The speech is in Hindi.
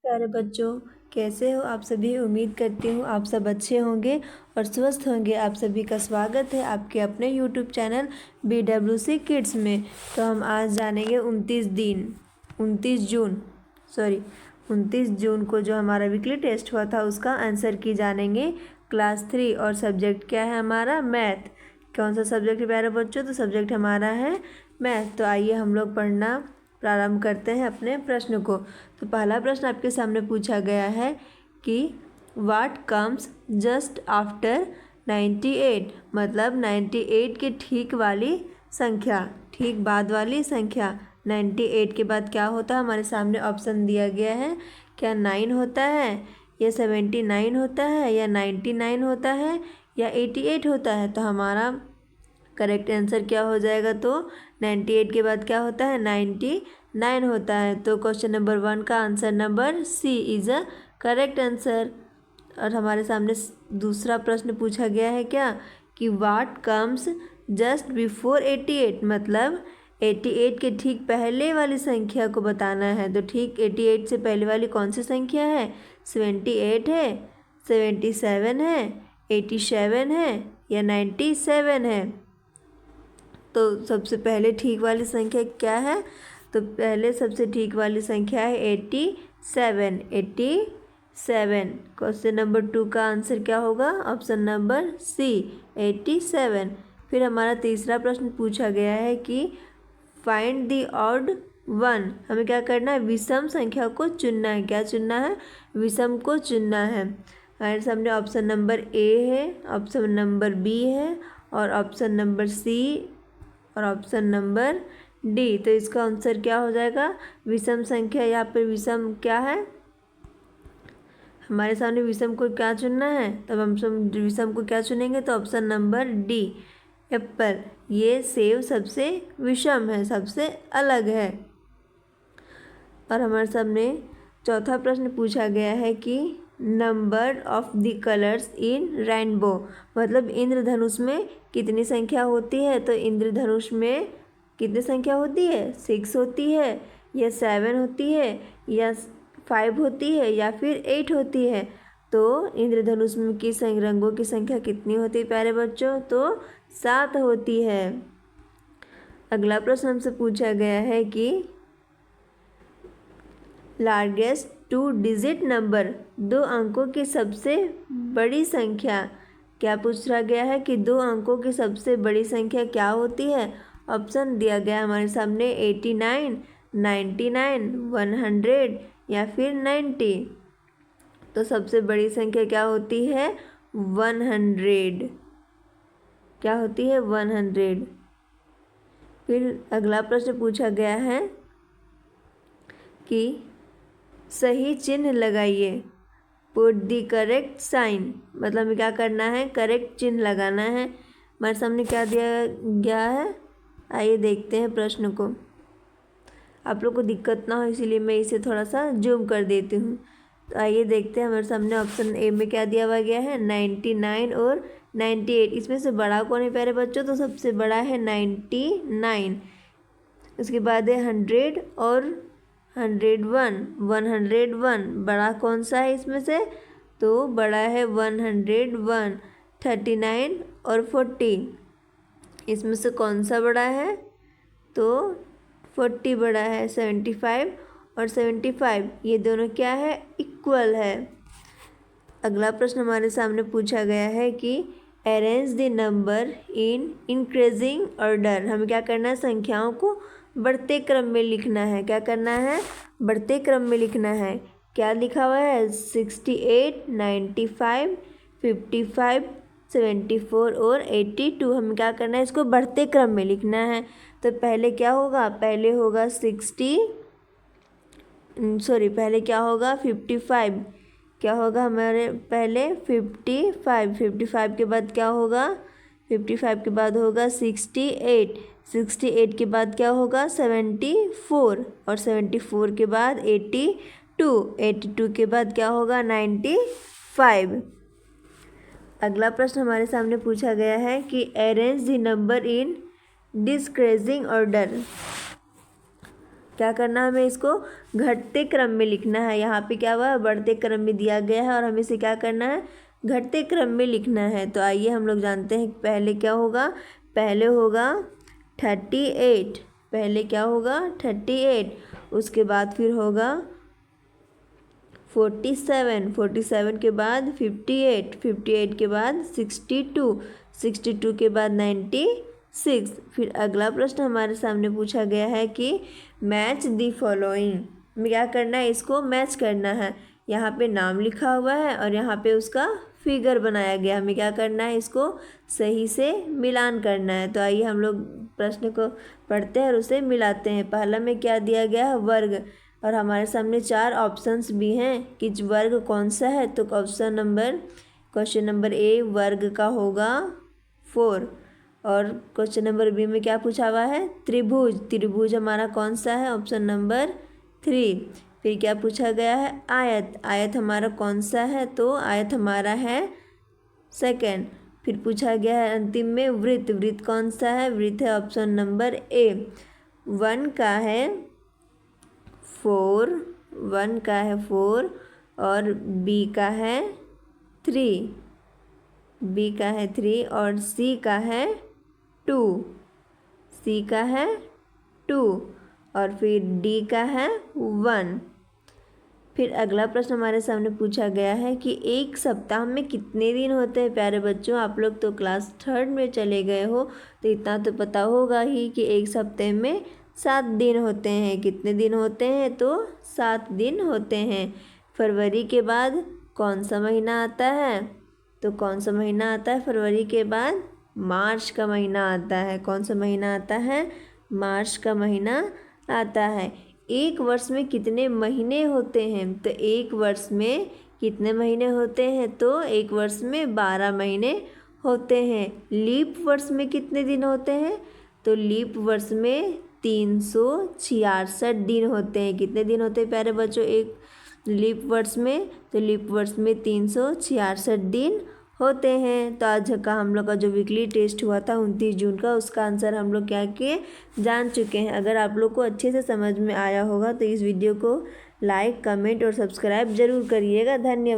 प्यारे बच्चों, कैसे हो आप सभी। उम्मीद करती हूँ आप सब अच्छे होंगे और स्वस्थ होंगे। आप सभी का स्वागत है आपके अपने YouTube चैनल BWC किड्स में। तो हम आज जानेंगे 29 जून को जो हमारा वीकली टेस्ट हुआ था उसका आंसर की जानेंगे। क्लास 3 और सब्जेक्ट क्या है हमारा मैथ। कौन सा सब्जेक्ट है प्यारे बच्चों? तो सब्जेक्ट हमारा है मैथ। तो आइए हम लोग पढ़ना प्रारंभ करते हैं अपने प्रश्न को। तो पहला प्रश्न आपके सामने पूछा गया है कि व्हाट कम्स जस्ट आफ्टर 98, मतलब 98 के ठीक वाली संख्या, ठीक बाद वाली संख्या। 98 के बाद क्या होता है? हमारे सामने ऑप्शन दिया गया है। क्या 9 होता है, या 79 होता है, या 99 होता है, या 88 होता है? तो हमारा करेक्ट आंसर क्या हो जाएगा? तो 98 के बाद क्या होता है? 99 होता है। तो क्वेश्चन नंबर 1 का answer number C is a correct answer. और हमारे सामने दूसरा प्रश्न पूछा गया है क्या कि व्हाट कम्स जस्ट बिफोर 88, मतलब 88 के ठीक पहले वाली संख्या को बताना है। तो ठीक 88 से पहले वाली कौन सी संख्या है? 78 है, 77 है, 87 है, या 97 है? तो सबसे पहले ठीक वाली संख्या क्या है? तो पहले सबसे ठीक वाली संख्या है 87। क्वेश्चन नंबर 2 का आंसर क्या होगा? Option number C 87। फिर हमारा तीसरा प्रश्न पूछा गया है कि फाइंड द ऑड वन। हमें क्या करना है? विषम संख्या को चुनना है। क्या चुनना है? विषम को चुनना है। हमारे सामने ऑप्शन नंबर ए है, ऑप्शन नंबर बी है, और ऑप्शन नंबर सी, और ऑप्शन नंबर डी। तो इसका आंसर क्या हो जाएगा? विषम संख्या। यहाँ पर विषम क्या है? हमारे सामने विषम को क्या चुनना है? तब हम विषम को क्या चुनेंगे? तो ऑप्शन नंबर डी, एप्पल। ये सेब सबसे विषम है, सबसे अलग है। और हमारे सामने चौथा प्रश्न पूछा गया है कि number of the colours in rainbow, मतलब इंद्रधनुष में कितनी संख्या होती है? तो इंद्रधनुष में कितनी संख्या होती है? 6 होती है, या 7 होती है, या 5 होती है, या फिर 8 होती है? तो इंद्रधनुष में किस रंगों की संख्या कितनी होती है प्यारे बच्चों? तो 7 होती है। अगला प्रश्न हमसे पूछा गया है कि लार्जेस्ट 2 डिजिट नंबर, 2 अंकों की सबसे बड़ी संख्या। क्या पूछा गया है कि 2 अंकों की सबसे बड़ी संख्या क्या होती है? ऑप्शन दिया गया हमारे सामने 89, 99, 100, या फिर 90। तो सबसे बड़ी संख्या क्या होती है? 100। क्या होती है? 100। फिर अगला प्रश्न पूछा गया है कि सही चिन्ह लगाइए, पुट द करेक्ट साइन, मतलब हमें क्या करना है? करेक्ट चिन्ह लगाना है। हमारे सामने क्या दिया गया है? आइए देखते हैं प्रश्न को। आप लोग को दिक्कत ना हो इसीलिए मैं इसे थोड़ा सा जूम कर देती हूँ। तो आइए देखते हैं हमारे सामने ऑप्शन ए में क्या दिया हुआ गया है? 99 और 98। इसमें से बड़ा कौन है प्यारे बच्चों? तो सबसे बड़ा है 99। उसके बाद है 100 और 101। 101 बड़ा कौन सा है इसमें से? तो बड़ा है 101। 39 और 40 इसमें से कौन सा बड़ा है? तो 40 बड़ा है। 75 और 75 ये दोनों क्या है? इक्वल है। अगला प्रश्न हमारे सामने पूछा गया है कि arrange the number in increasing order. हमें क्या करना है? संख्याओं को बढ़ते क्रम में लिखना है। क्या करना है? बढ़ते क्रम में लिखना है। क्या लिखा हुआ है? 68, 95, 55, 74 और 82। हमें क्या करना है? इसको बढ़ते क्रम में लिखना है। तो पहले क्या होगा? पहले होगा 55। क्या होगा हमारे? पहले 55 के बाद क्या होगा? 55 के बाद होगा 68 के बाद क्या होगा? 74, और 74 के बाद 82 के बाद क्या होगा? 95। अगला प्रश्न हमारे सामने पूछा गया है कि arrange the number in decreasing order. क्या करना है, हमें इसको घटते क्रम में लिखना है। यहाँ पे क्या हुआ, बढ़ते क्रम में दिया गया है और हमें इसे क्या करना है, घटते क्रम में लिखना है। तो आइए हम लोग जानते हैं पहले क्या होगा। पहले होगा 38, पहले क्या होगा 38, उसके बाद फिर होगा 47, 47 के बाद 58, 58 के बाद 62, 62 के बाद 96। फिर अगला प्रश्न हमारे सामने पूछा गया है कि मैच दी फॉलोइंग, हमें क्या करना है, इसको मैच करना है। यहाँ पे नाम लिखा हुआ है और यहाँ पे उसका फिगर बनाया गया, हमें क्या करना है, इसको सही से मिलान करना है। तो आइए हम लोग प्रश्न को पढ़ते हैं और उसे मिलाते हैं। पहला में क्या दिया गया है, वर्ग, और हमारे सामने 4 ऑप्शंस भी हैं कि वर्ग कौन सा है। तो क्वेश्चन नंबर ए वर्ग का होगा 4, और क्वेश्चन नंबर बी में क्या पूछा हुआ है, त्रिभुज, त्रिभुज हमारा कौन सा है, ऑप्शन नंबर 3। फिर क्या पूछा गया है, आयत, आयत हमारा कौन सा है, तो आयत हमारा है 2nd। फिर पूछा गया है अंतिम में वृत्त, वृत्त कौन सा है, वृत्त है ऑप्शन नंबर ए। 1 का है 4, 1 का है 4 और बी का है 3, बी का है 3 और सी का है 2, सी का है 2 और फिर डी का है 1। फिर अगला प्रश्न हमारे सामने पूछा गया है कि एक सप्ताह में कितने दिन होते हैं। प्यारे बच्चों, आप लोग तो क्लास 3rd में चले गए हो तो इतना तो पता होगा ही कि एक सप्ताह में 7 दिन होते हैं। कितने दिन होते हैं, तो 7 दिन होते हैं। फरवरी के बाद कौन सा महीना आता है, तो कौन सा महीना आता है, फरवरी के बाद मार्च का महीना आता है। कौन सा महीना आता है, मार्च का महीना आता है। एक वर्ष में कितने महीने होते हैं, तो एक वर्ष में कितने महीने होते हैं, तो एक वर्ष में 12 महीने होते हैं। लीप वर्ष में कितने दिन होते हैं, तो लीप वर्ष में 366 दिन होते हैं। कितने दिन होते हैं प्यारे बच्चों एक लीप वर्ष में, तो लीप वर्ष में 366 दिन होते हैं। तो आज का हम लोग का जो वीकली टेस्ट हुआ था 29 जून का, उसका आंसर हम लोग क्या किए, जान चुके हैं। अगर आप लोग को अच्छे से समझ में आया होगा तो इस वीडियो को लाइक, कमेंट और सब्सक्राइब जरूर करिएगा। धन्यवाद।